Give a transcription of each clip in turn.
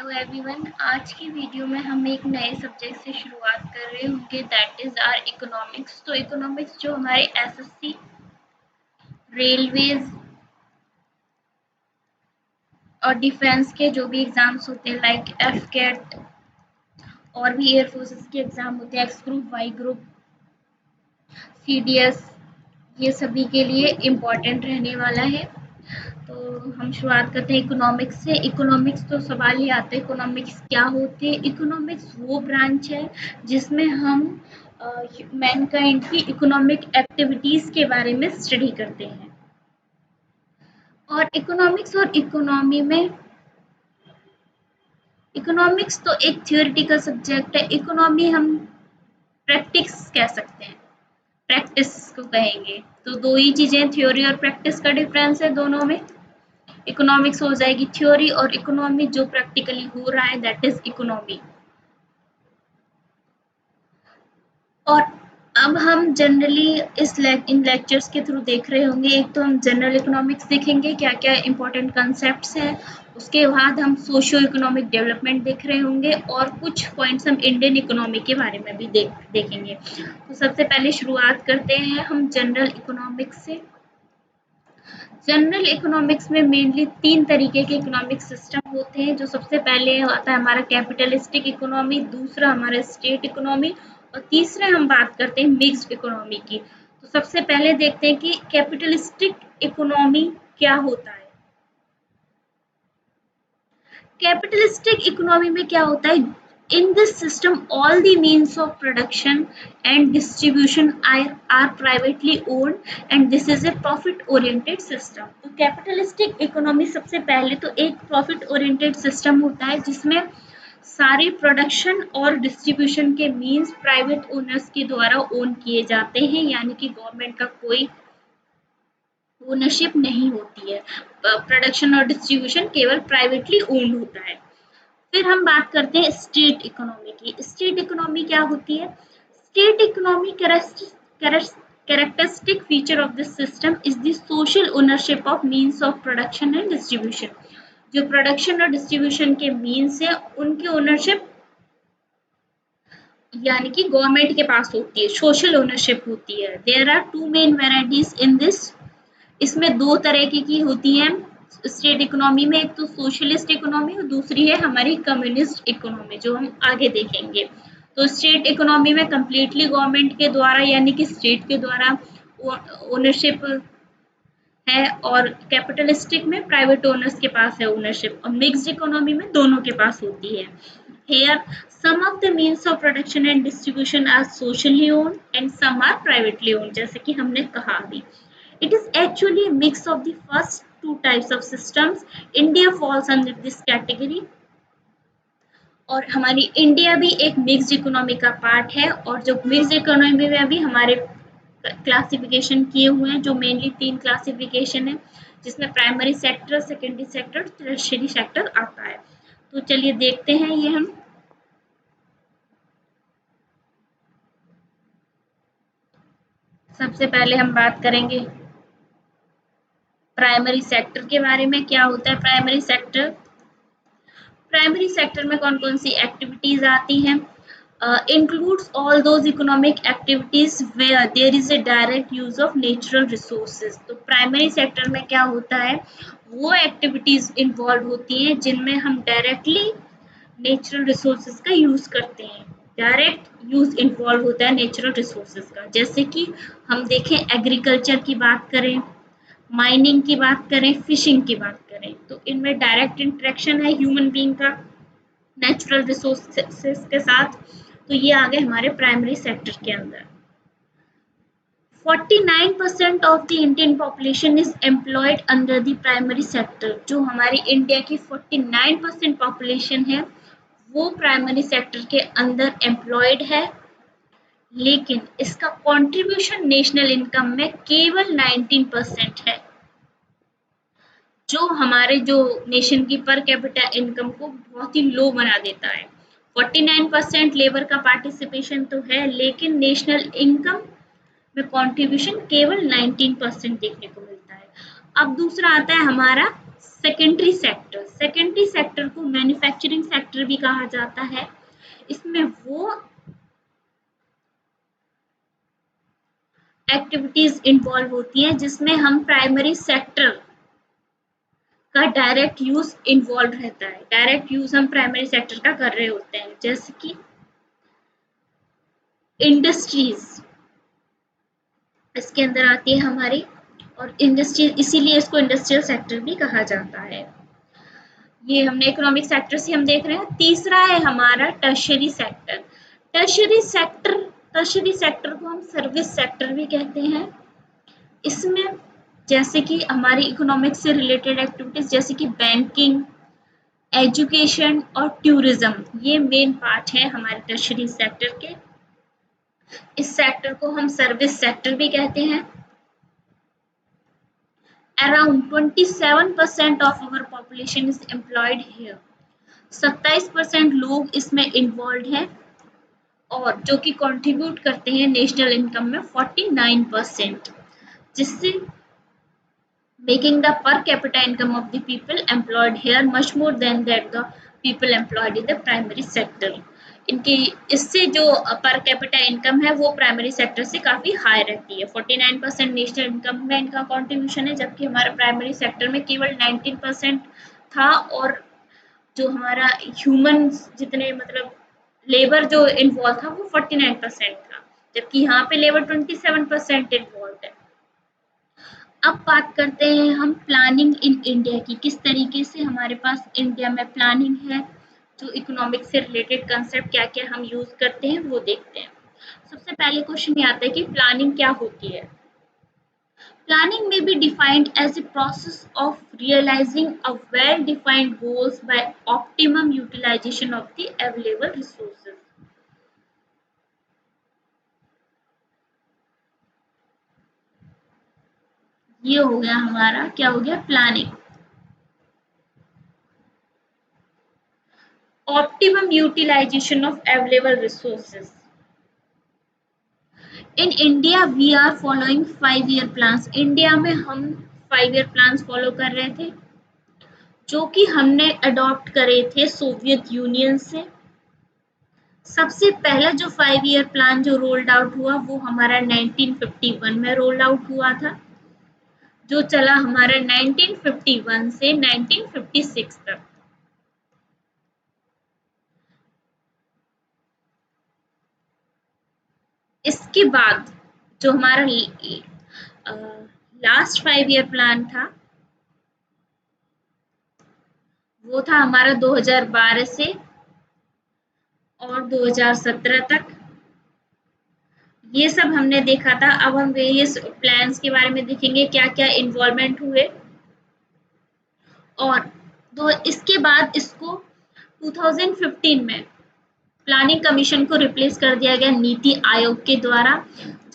Hello everyone. आज की video में हम एक नए सब्जेक्ट से शुरुआत कर रहे होंगे, दैट इज आर इकोनॉमिक्स। तो इकोनॉमिक्स जो हमारे एसएससी, रेलवेज और डिफेंस के जो भी एग्जाम्स होते हैं लाइक एफ कैट और भी एयर फोर्सेस के एग्जाम होते हैं, X group, Y group, CDS, ये सभी के लिए इम्पोर्टेंट रहने वाला है। तो हम शुरुआत करते हैं इकोनॉमिक्स से। इकोनॉमिक्स तो सवाल ही आता है, इकोनॉमिक्स क्या होते हैं। इकोनॉमिक्स वो ब्रांच है जिसमें हम मैनकाइंड की इकोनॉमिक एक्टिविटीज के बारे में स्टडी करते हैं। और इकोनॉमिक्स और इकोनॉमी में, इकोनॉमिक्स तो एक थियोरिटिकल सब्जेक्ट है, इकोनॉमी हम प्रैक्टिस कह सकते हैं, प्रैक्टिस को कहेंगे। तो दो ही चीजें, थ्योरी और प्रैक्टिस का डिफरेंस है दोनों में। इकोनॉमिक्स हो जाएगी थ्योरी, और इकोनॉमी जो प्रैक्टिकली हो रहा है दैट इज इकोनॉमी। और अब हम जनरली इन लेक्चर्स के थ्रू देख रहे होंगे, एक तो हम जनरल इकोनॉमिक्स देखेंगे, क्या क्या इंपॉर्टेंट कंसेप्ट्स हैं। उसके बाद हम सोशियो इकोनॉमिक डेवलपमेंट देख रहे होंगे, और कुछ पॉइंट्स हम इंडियन इकोनॉमी के बारे में भी देखेंगे। तो सबसे पहले शुरुआत करते हैं हम जनरल इकोनॉमिक्स से। जनरल इकोनॉमिक्स में मेनली तीन तरीके के इकोनॉमिक सिस्टम होते हैं। जो सबसे पहले आता है हमारा कैपिटलिस्टिक इकोनॉमी, दूसरा हमारा स्टेट इकोनॉमी, और तीसरा हम बात करते हैं मिक्स्ड इकोनॉमी की। तो सबसे पहले देखते हैं कि कैपिटलिस्टिक इकोनॉमी क्या होता है। कैपिटलिस्टिक इकोनॉमी में क्या होता है, in this system all the means of production and distribution are privately owned and this is a profit oriented system। तो कैपिटलिस्टिक इकोनॉमी सबसे पहले तो एक प्रॉफिट ओरिएंटेड सिस्टम होता है जिसमें सारे प्रोडक्शन और डिस्ट्रीब्यूशन के मीन्स प्राइवेट ओनर्स के द्वारा ओन किए जाते हैं, यानी कि गवर्नमेंट का कोई ओनरशिप नहीं होती है। प्रोडक्शन और डिस्ट्रीब्यूशन केवल प्राइवेटली ओन्ड होता है। फिर हम बात करते हैं स्टेट इकोनॉमी की। स्टेट इकोनॉमी क्या होती है? State economy characteristic feature of this system is the social ownership of means of production and distribution. जो प्रोडक्शन और डिस्ट्रीब्यूशन के मीन्स है उनकी ओनरशिप यानी कि गवर्नमेंट के पास होती है, सोशल ओनरशिप होती है। There are two main varieties in this. इसमें दो तरह की होती हैं स्टेट इकोनॉमी में, एक तो सोशलिस्ट इकोनॉमी और दूसरी है हमारी कम्युनिस्ट इकोनॉमी, जो हम आगे देखेंगे। तो स्टेट इकोनॉमी में कंप्लीटली गवर्नमेंट के द्वारा यानी कि स्टेट के द्वारा ओनरशिप है, और कैपिटलिस्टिक में प्राइवेट ओनर्स के पास है ओनरशिप, और मिक्स्ड इकोनॉमी में दोनों के पास होती है। Here, some of the means of production and distribution are socially owned and some are privately owned, जैसे कि हमने कहा अभी। It is actually a mix of the first two types of systems. India falls under this category. और हमारी India भी एक mixed economy का पार्ट है, और जो मिक्स्ड इकोनॉमी में भी हमारे क्लासिफिकेशन किए हुए हैं, जो मेनली तीन क्लासिफिकेशन है, जिसमें primary sector, secondary sector, tertiary sector आता है। तो चलिए देखते हैं ये हम। सबसे पहले हम बात करेंगे प्राइमरी सेक्टर के बारे में। क्या होता है प्राइमरी सेक्टर? प्राइमरी सेक्टर में कौन कौन सी एक्टिविटीज आती हैं? Includes all those economic activities where there is a direct use of natural resources. तो प्राइमरी सेक्टर में क्या होता है, वो एक्टिविटीज इन्वॉल्व होती हैं जिनमें हम डायरेक्टली नेचुरल रिसोर्सेज का यूज करते हैं। डायरेक्ट यूज इन्वॉल्व होता है नेचुरल रिसोर्सेज का, जैसे कि हम देखें एग्रीकल्चर की बात करें, माइनिंग की बात करें, फिशिंग की बात करें, तो इनमें डायरेक्ट इंटरेक्शन है ह्यूमन बीइंग का नेचुरल रिसोर्सेज के साथ। तो ये आ गए हमारे प्राइमरी सेक्टर के अंदर। 49% of the Indian population is employed under the primary sector. जो हमारी इंडिया की 49% पॉपुलेशन है वो प्राइमरी सेक्टर के अंदर एम्प्लॉयड है, लेकिन इसका कंट्रीब्यूशन नेशनल इनकम में केवल 19% है, जो हमारे जो नेशन की पर कैपिटा इनकम को बहुत ही लो बना देता है। 49% लेबर का पार्टिसिपेशन तो है, लेकिन नेशनल इनकम में कंट्रीब्यूशन केवल 19% देखने को मिलता है। अब दूसरा आता है हमारा सेकेंडरी सेक्टर को मैन्युफैक्चरिंग सेक्टर भी कहा जाता है। इसमें वो एक्टिविटीज इन्वॉल्व होती हैं जिसमें हम प्राइमरी सेक्टर का डायरेक्ट यूज इन्वॉल्व रहता है। डायरेक्ट यूज हम प्राइमरी सेक्टर का कर रहे होते हैं, जैसे कि इंडस्ट्रीज इसके अंदर आती है हमारी, और इंडस्ट्री, इसीलिए इसको इंडस्ट्रियल सेक्टर भी कहा जाता है। ये हमने इकोनॉमिक सेक्टर से हम देख रहे हैं। तीसरा है हमारा टर्शियरी सेक्टर। टर्शियरी सेक्टर को हम सर्विस सेक्टर भी कहते हैं। इसमें जैसे कि हमारी इकोनॉमिक्स से रिलेटेड एक्टिविटीज जैसे कि बैंकिंग, एजुकेशन और टूरिज्म, ये मेन पार्ट है हमारे टर्शियरी सेक्टर के। इस सेक्टर को हम सर्विस सेक्टर भी कहते हैं। Around 27% of our population is employed here. 27% लोग इसमें इन्वॉल्व हैं और जो कि कंट्रीब्यूट करते हैं नेशनल इनकम में 49%, जिससे making the per capita income of the people employed here much more than that the people employed in the primary sector. इनकी इससे जो पर कैपिटा इनकम है वो प्राइमरी सेक्टर से काफ़ी हाई रहती है। 49% नेशनल इनकम में इनका कंट्रीब्यूशन है, जबकि हमारा प्राइमरी सेक्टर में केवल 19% था, और जो हमारा ह्यूमन जितने मतलब लेबर जो इन्वॉल्व था वो 49% था, जबकि यहाँ पे लेबर 27% इन्वॉल्व है। अब बात करते हैं हम प्लानिंग इन इंडिया की, किस तरीके से हमारे पास इंडिया में प्लानिंग है, जो इकोनॉमिक से रिलेटेड कंसेप्ट क्या क्या हम यूज करते हैं वो देखते हैं। सबसे पहले क्वेश्चन ये आता है कि प्लानिंग क्या होती है। Planning may be defined as a process of realizing a well-defined goals by optimum utilization of the available resources. ये हो गया हमारा, क्या हो गया, planning. Optimum utilization of available resources. In India, we are following 5-year plans. India में हम 5-year plans follow कर रहे थे, जो कि हमने अडॉप्ट करे थे सोवियत यूनियन से। सबसे पहला जो 5-year प्लान जो रोल्ड आउट हुआ वो हमारा 1951 में रोल आउट हुआ था, जो चला हमारा 1951 से 1956 तक। इसके बाद जो हमारा लास्ट 5-year प्लान था वो था हमारा 2012 से और 2017 तक। ये सब हमने देखा था। अब हम वेरियस प्लान्स के बारे में देखेंगे, क्या क्या इन्वॉल्वमेंट हुए, और इसके बाद इसको 2015 में प्लानिंग कमीशन को रिप्लेस कर दिया गया नीति आयोग के द्वारा,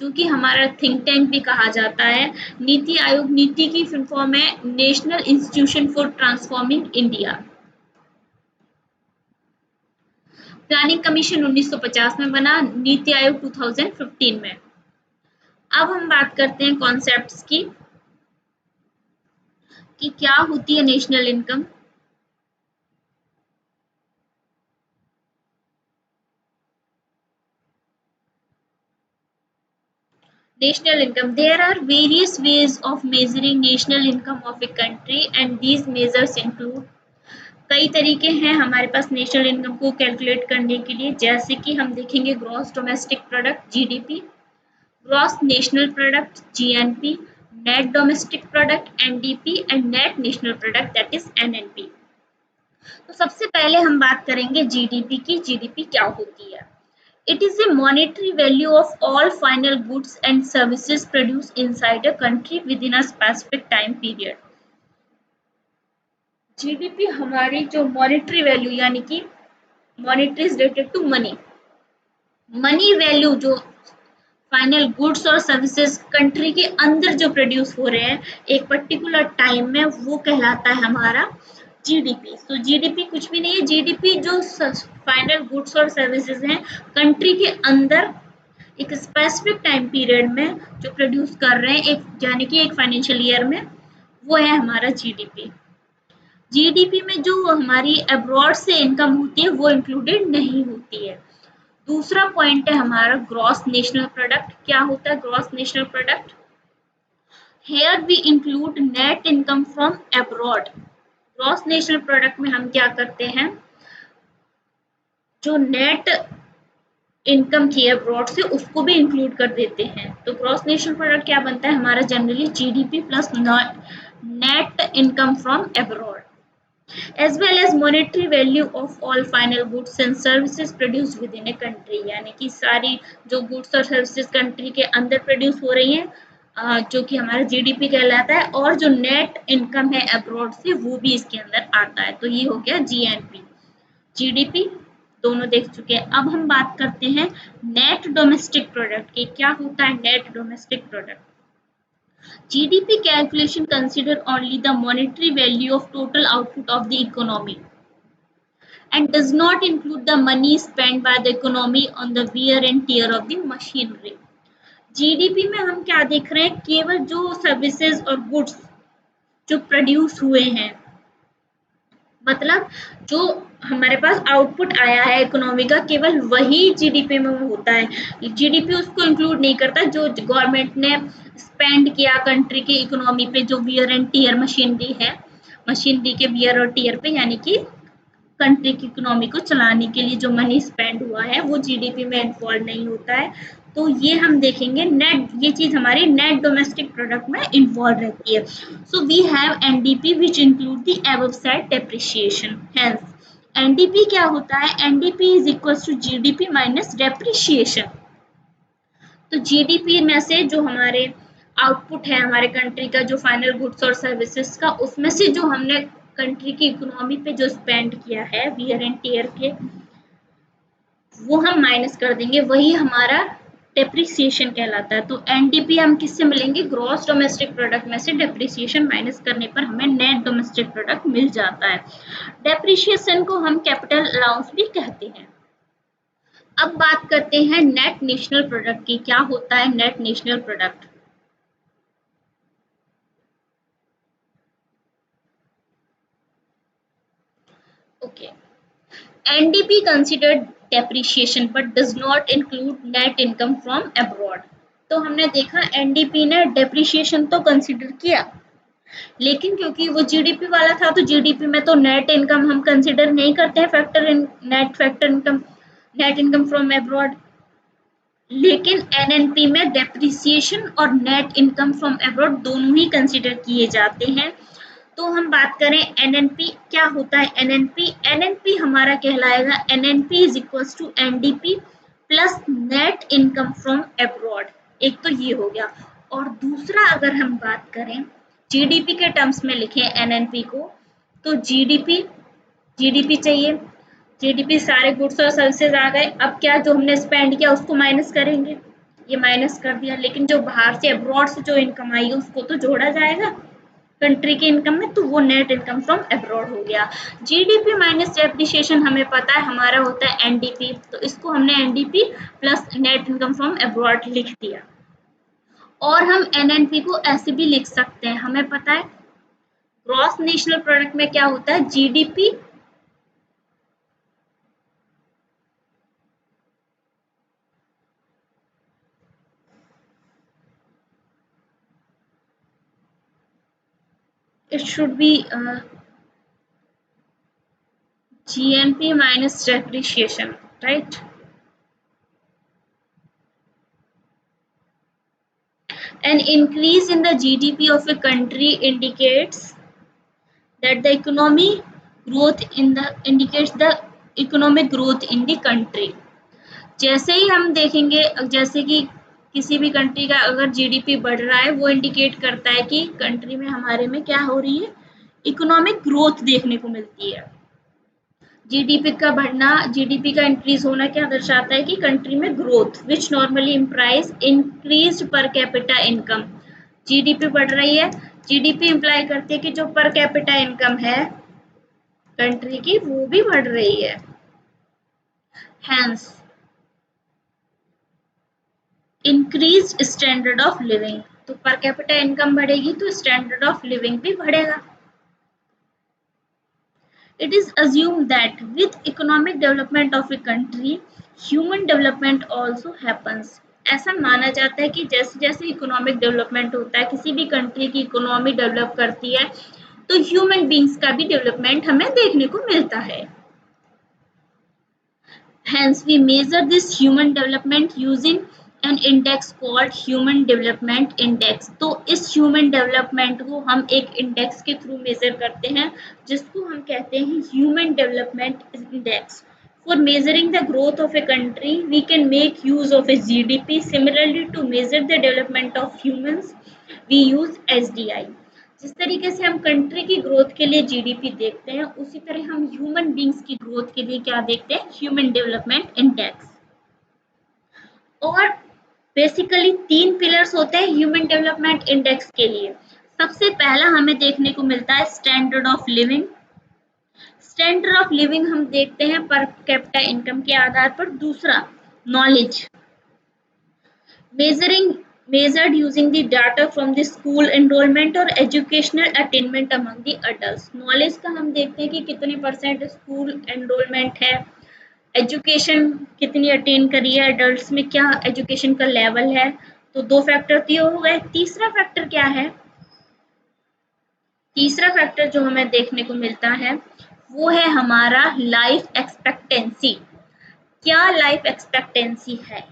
जो कि हमारा थिंक टैंक भी कहा जाता है। नीति आयोग, नीति की फुल फॉर्म है national institution for transforming India. Planning commission 1950 में बना, नीति आयोग 2015 में। अब हम बात करते हैं कॉन्सेप्ट्स की कि क्या होती है national income. National income. There are various ways of measuring national income of a country and these measures include, कई तरीके हैं हमारे पास नेशनल इनकम को कैलकुलेट करने के लिए, जैसे कि हम देखेंगे gross domestic product GDP, gross national product GNP, net domestic product NDP and net national product that is NNP. तो सबसे पहले हम बात करेंगे जीडीपी की। जीडीपी क्या होती है? It is a monetary value of all final goods and services produced inside a country within a specific time period. GDP हमारी जो मॉनेटरी वैल्यू, यानी कि monetary is related to money, money value जो final goods और services country के अंदर जो produce हो रहे हैं एक पर्टिकुलर टाइम में, वो कहलाता है हमारा जीडीपी। तो जीडीपी कुछ भी नहीं है, जीडीपी जो फाइनल गुड्स और सर्विसेज हैं कंट्री के अंदर एक स्पेसिफिक टाइम पीरियड में जो प्रोड्यूस कर रहे हैं, एक यानी कि एक फाइनेंशियल ईयर में, वो है हमारा जीडीपी। जीडीपी में जो हमारी अब्रॉड से इनकम होती है वो इंक्लूडेड नहीं होती है। दूसरा पॉइंट है हमारा ग्रॉस नेशनल प्रोडक्ट। क्या होता है gross national product? Here we include net income from abroad. Gross national product में हम क्या करते हैं, जो नेट इनकम की अब्रॉड से उसको भी इंक्लूड कर देते हैं। तो ग्रॉस नेशनल प्रोडक्ट क्या बनता है हमारा generally GDP plus net income from abroad, as well as monetary value of all final goods and services produced within a country। यानी कि सारी जो गुड्स और सर्विसेज कंट्री के अंदर प्रोड्यूस हो रही हैं, जो कि हमारा जीडीपी कहलाता है, और जो नेट इनकम है अब्रॉड से वो भी इसके अंदर आता है। तो ये हो गया जीएनपी जीडीपी, दोनों देख चुके हैं। अब हम बात करते हैं नेट डोमेस्टिक प्रोडक्ट की। क्या होता है net domestic product? GDP calculation consider only the monetary value of total output of the economy and does not include the money spent by the economy on the wear and tear of the machinery। GDP में हम क्या देख रहे हैं, केवल जो services और goods जो प्रोड्यूस हुए हैं, मतलब जो हमारे पास आउटपुट आया है इकोनॉमी का, केवल वही जीडीपी में होता है। जीडीपी उसको इंक्लूड नहीं करता जो गवर्नमेंट ने स्पेंड किया कंट्री की इकोनॉमी पे, जो वियर एंड टीयर मशीनरी है, मशीनरी के वियर और टीयर पे, यानी कि कंट्री की इकोनॉमी को चलाने के लिए जो मनी स्पेंड हुआ है वो जीडीपी में इन्वॉल्व नहीं होता है। तो ये हम देखेंगे नेट, ये चीज हमारी नेट डोमेस्टिक प्रोडक्ट में इन्वॉल्व रहती है। So we have NDP which include the above side depreciation. Hence NDP क्या होता है, NDP is equal to GDP minus depreciation. तो जीडीपी में से जो हमारे आउटपुट है हमारे कंट्री का, जो फाइनल गुड्स और सर्विसेज का, उसमें से जो हमने कंट्री की इकोनॉमी पे जो स्पेंड किया है वियर एंड टीयर के, वो हम माइनस कर देंगे, वही हमारा डेप्रिसिएशन कहलाता है। तो एनडीपी हम किससे मिलेंगे, ग्रॉस डोमेस्टिक प्रोडक्ट में से डेप्रिसिएशन माइनस करने पर हमें नेट डोमेस्टिक प्रोडक्ट मिल जाता है। डेप्रिसिएशन को हम कैपिटल अलाउंस भी कहते हैं। अब बात करते हैं नेट नेशनल प्रोडक्ट की। क्या होता है net national product? Okay, NDP considered depreciation but does not include net income from abroad. तो हमने देखा एनडीपी ने डेप्रिसिएशन तो कंसिडर किया, लेकिन क्योंकि वो जीडीपी वाला था तो जीडीपी में तो नेट इनकम हम कंसिडर नहीं करते हैं, factor in net factor income, net income from abroad. लेकिन एनएनपी में डेप्रिसिएशन और नेट इनकम फ्रॉम अब्रॉड दोनों ही कंसिडर किए जाते हैं। तो हम बात करें एनएनपी क्या होता है। एनएनपी एनएनपी हमारा कहलाएगा NNP is equals to NDP plus net income from abroad. एक तो ये हो गया, और दूसरा अगर हम बात करें जीडीपी के टर्म्स में लिखें एनएनपी को, तो जीडीपी जीडीपी चाहिए, जीडीपी सारे गुड्स और सर्विसेज आ गए। अब क्या, जो हमने स्पेंड किया उसको माइनस करेंगे, ये माइनस कर दिया। लेकिन जो बाहर से अब्रॉड से जो इनकम आई है उसको तो जोड़ा जाएगा कंट्री की इनकम में, तो वो नेट इनकम फ्रॉम अब्रॉड हो गया। जीडीपी माइनस डेप्रिसिएशन हमें पता है हमारा होता है एनडीपी, तो इसको हमने NDP plus net income from abroad लिख दिया। और हम एनएनपी को ऐसे भी लिख सकते हैं, हमें पता है ग्रॉस नेशनल प्रोडक्ट में क्या होता है, GDP it should be GNP minus depreciation, right? An increase in the GDP of a country indicates that the economy growth in the indicates the economic growth in the country। जैसे ही हम देखेंगे, जैसे कि किसी भी कंट्री का अगर GDP बढ़ रहा है, वो इंडिकेट करता है कि कंट्री में हमारे में क्या हो रही है, इकोनॉमिक ग्रोथ देखने को मिलती है। जीडीपी का बढ़ना, जीडीपी का इंक्रीज होना क्या दर्शाता है कि कंट्री में ग्रोथ, विच normally implies increased per capita income. GDP बढ़ रही है, जीडीपी इम्प्लाई करती है कि जो पर कैपिटा इनकम है कंट्री की वो भी बढ़ रही है। Hence increased standard of living, तो पर कैपिटा इनकम बढ़ेगी तो स्टैंडर्ड ऑफ लिविंग भी बढ़ेगा। It is assumed that with economic development of a country, human development also happens. ऐसा माना जाता है कि जैसे जैसे इकोनॉमिक डेवलपमेंट होता है, किसी भी कंट्री की इकोनॉमी डेवलप करती है, तो ह्यूमन बींग्स का भी डेवलपमेंट हमें देखने को मिलता है. Hence, we measure this human development using an index called Human Development Index. तो इस human development को हम एक index के through measure करते हैं, जिसको हम कहते हैं Human Development Index. For measuring the growth of a country, we can make use of a GDP. Similarly, to measure the development of humans, we use HDI. जिस तरीके से हम कंट्री की ग्रोथ के लिए जीडीपी देखते हैं, उसी तरह हम ह्यूमन बींग्स की ग्रोथ के लिए क्या देखते हैं? Human development index. और बेसिकली 3 पिलर्स होते हैं ह्यूमन डेवलपमेंट इंडेक्स के लिए. सबसे पहला हमें देखने को मिलता है standard of living. Standard of living हम देखते हैं पर कैपिटा इनकम के आधार पर. दूसरा knowledge, measured using the data from the school enrollment और educational attainment among the adults. Knowledge का हम देखते हैं कि कितने परसेंट स्कूल एनरोलमेंट है, एजुकेशन कितनी अटेन करी है, एडल्ट्स में क्या एजुकेशन का लेवल है. तो 2 फैक्टर तो हो गए. तीसरा फैक्टर क्या है? तीसरा फैक्टर जो हमें देखने को मिलता है वो है हमारा लाइफ एक्सपेक्टेंसी. क्या लाइफ एक्सपेक्टेंसी है?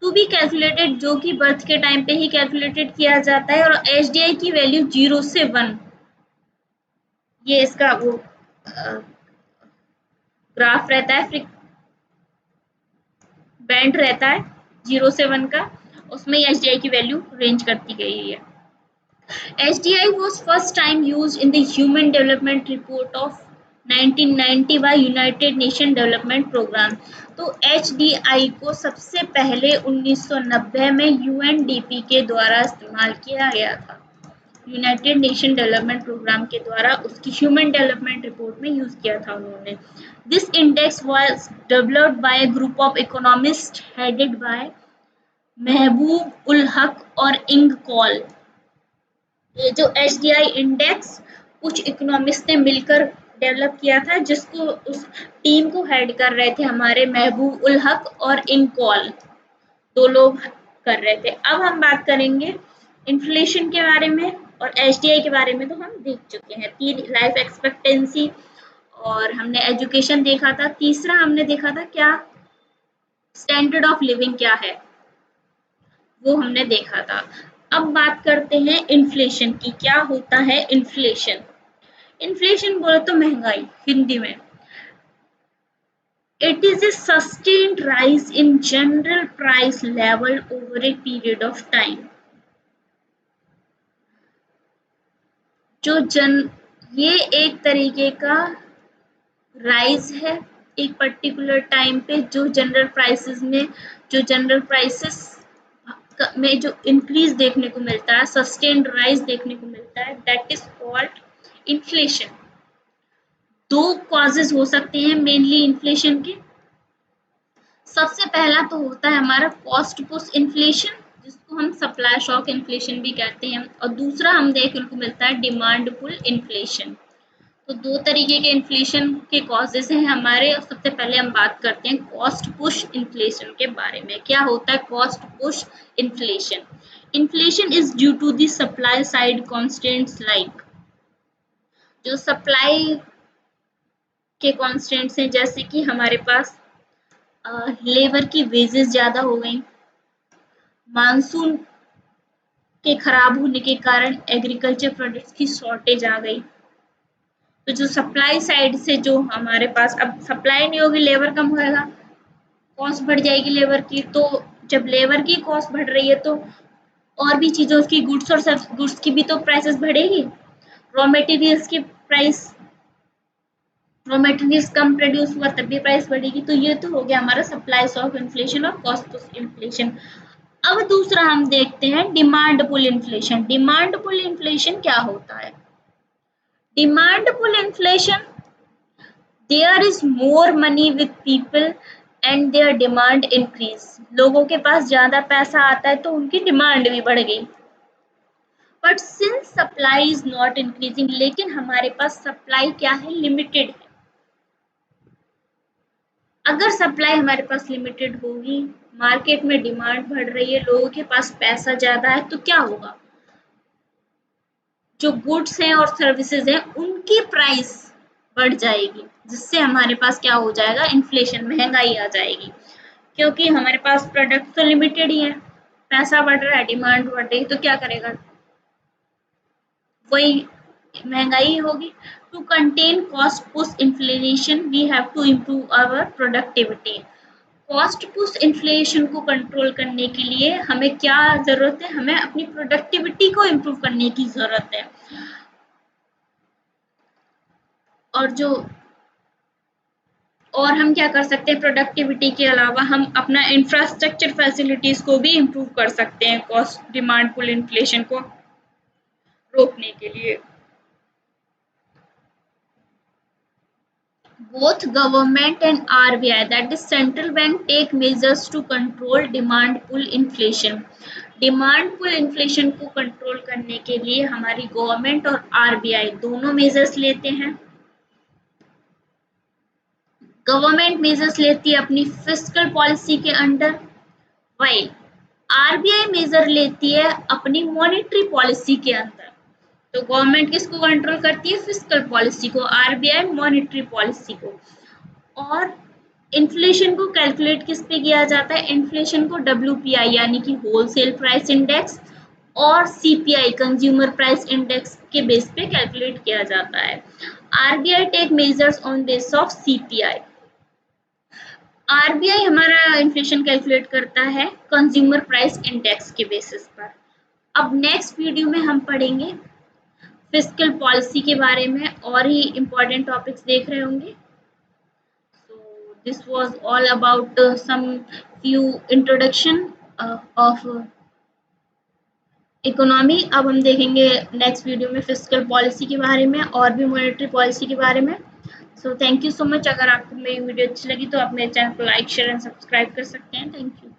टू बी कैलकुलेटेड, जो कि बर्थ के टाइम पे ही कैलकुलेटेड किया जाता है. और HDI की वैल्यू 0 से 1, ये इसका वो ग्राफ रहता है, बैंड रहता है 0 से 1 का, उसमें HDI की वैल्यू रेंज करती गई है. HDI was first time used in the Human Development Report of 1990 by United Nation Development Program. तो HDI को सबसे पहले 1990 में UNDP के द्वारा इस्तेमाल किया गया था. यूनाइटेड नेशन डेवलपमेंट प्रोग्राम के द्वारा उसकी ह्यूमन डेवलपमेंट रिपोर्ट में यूज किया था उन्होंने. This index was developed by a group of economist headed by महबूब उल हक और इंग कॉल. ये जो HDI इंडेक्स कुछ इकोनॉमिस्ट ने मिलकर डेवलप किया था, जिसको उस टीम को हेड कर रहे थे हमारे महबूब उल हक और इनकॉल, 2 लोग कर रहे थे. अब हम बात करेंगे इन्फ्लेशन के बारे में, और HDI के बारे में तो हम देख चुके हैं. 3 लाइफ एक्सपेक्टेंसी, और हमने एजुकेशन देखा था. तीसरा हमने देखा था क्या? स्टैंडर्ड ऑफ लिविंग क्या है, वो हमने देखा था. अब बात करते हैं इन्फ्लेशन की. क्या होता है इन्फ्लेशन? इन्फ्लेशन बोले तो महंगाई हिंदी में. It is a sustained rise in general price level over a period of time. ये एक तरीके का राइज है एक पर्टिकुलर टाइम पे, जो जनरल प्राइसेस में जो इंक्रीज देखने को मिलता है, सस्टेन्ड राइज देखने को मिलता है, that is called inflation. 2 causes हो सकते हैं मेनली इन्फ्लेशन के. सबसे पहला तो होता है हमारा कॉस्ट पुश इन्फ्लेशन, जिसको हम सप्लाई शॉक इन्फ्लेशन भी कहते हैं. और दूसरा हम देखने को मिलता है डिमांड पुल इन्फ्लेशन. तो 2 तरीके के इन्फ्लेशन के कॉजेस हैं हमारे. सबसे पहले हम बात करते हैं कॉस्ट पुश इन्फ्लेशन के बारे में. क्या होता है cost push inflation? Inflation is due to the supply side constants, like जो सप्लाई के कॉन्स्टेंट्स हैं, जैसे कि हमारे पास लेबर की वेजेस ज्यादा हो गई, मानसून के खराब होने के कारण एग्रीकल्चर प्रोडक्ट्स की शॉर्टेज आ गई. तो जो सप्लाई साइड से जो हमारे पास अब सप्लाई नहीं होगी, लेबर कम होएगा, कॉस्ट बढ़ जाएगी लेबर की. तो जब लेबर की कॉस्ट बढ़ रही है तो और भी चीजों की गुड्स की भी तो प्राइसेस बढ़ेगी. रॉ मटेरियल्स कम प्रोड्यूस हुआ तब भी प्राइस बढ़ेगी. तो ये तो हो गया हमारा सप्लाई शॉक इन्फ्लेशन और कॉस्ट पुश इन्फ्लेशन. अब दूसरा हम देखते हैं demand pull inflation. Demand pull inflation क्या होता है? Demand pull inflation, there is more money with people and their demand increase. लोगों के पास ज्यादा पैसा आता है तो उनकी डिमांड भी बढ़ गई. But since supply is not increasing, लेकिन हमारे पास सप्लाई क्या है, लिमिटेड है। अगर सप्लाई हमारे पास लिमिटेड होगी, मार्केट में डिमांड बढ़ रही है, लोगों के पास पैसा ज्यादा है, तो क्या होगा, जो गुड्स हैं और सर्विसेज हैं उनकी प्राइस बढ़ जाएगी, जिससे हमारे पास क्या हो जाएगा, इन्फ्लेशन, महंगाई आ जाएगी। क्योंकि हमारे पास प्रोडक्ट तो लिमिटेड ही है, पैसा बढ़ रहा है, डिमांड बढ़ रही है, तो क्या करेगा, वही महंगाई होगी। To contain cost push inflation we have to improve our productivity. Cost push inflation को कंट्रोल करने के लिए हमें क्या जरूरत है, हमें अपनी प्रोडक्टिविटी को इम्प्रूव करने की जरूरत है। और जो और हम क्या कर सकते हैं, प्रोडक्टिविटी के अलावा हम अपना इंफ्रास्ट्रक्चर फैसिलिटीज को भी इम्प्रूव कर सकते हैं कॉस्ट डिमांड पुल इन्फ्लेशन को रोकने के लिए। Both government and RBI, that is central bank, take measures to control demand pull inflation. Demand pull inflation को कंट्रोल करने के लिए हमारी गवर्नमेंट और आरबीआई दोनों मेजर्स लेते हैं। गवर्नमेंट मेजर्स लेती है अपनी फिस्कल पॉलिसी के अंडर, वाइल आरबीआई मेजर लेती है अपनी मॉनेटरी पॉलिसी के अंदर। तो गवर्नमेंट किसको कंट्रोल करती है, फिस्कल पॉलिसी को, आरबीआई मॉनेटरी पॉलिसी को। और इन्फ्लेशन को कैलकुलेट किस पे किया जाता है, इन्फ्लेशन को डब्ल्यूपीआई यानी कि होलसेल प्राइस इंडेक्स और सीपीआई कंज्यूमर प्राइस इंडेक्स के बेस पे कैलकुलेट किया जाता है। RBI take measures on base of CPI. आरबीआई हमारा इन्फ्लेशन कैलकुलेट करता है कंज्यूमर प्राइस इंडेक्स के बेसिस पर। अब नेक्स्ट वीडियो में हम पढ़ेंगे फिस्कल पॉलिसी के बारे में, और ही इम्पोर्टेंट टॉपिक्स देख रहे होंगे। So this was all about some few introduction of economy. अब हम देखेंगे नेक्स्ट वीडियो में फिस्कल पॉलिसी के बारे में और भी मॉनेटरी पॉलिसी के बारे में। So thank you so much. अगर आपको मेरी वीडियो अच्छी लगी तो आप मेरे चैनल को लाइक शेयर एंड सब्सक्राइब कर सकते हैं। Thank you.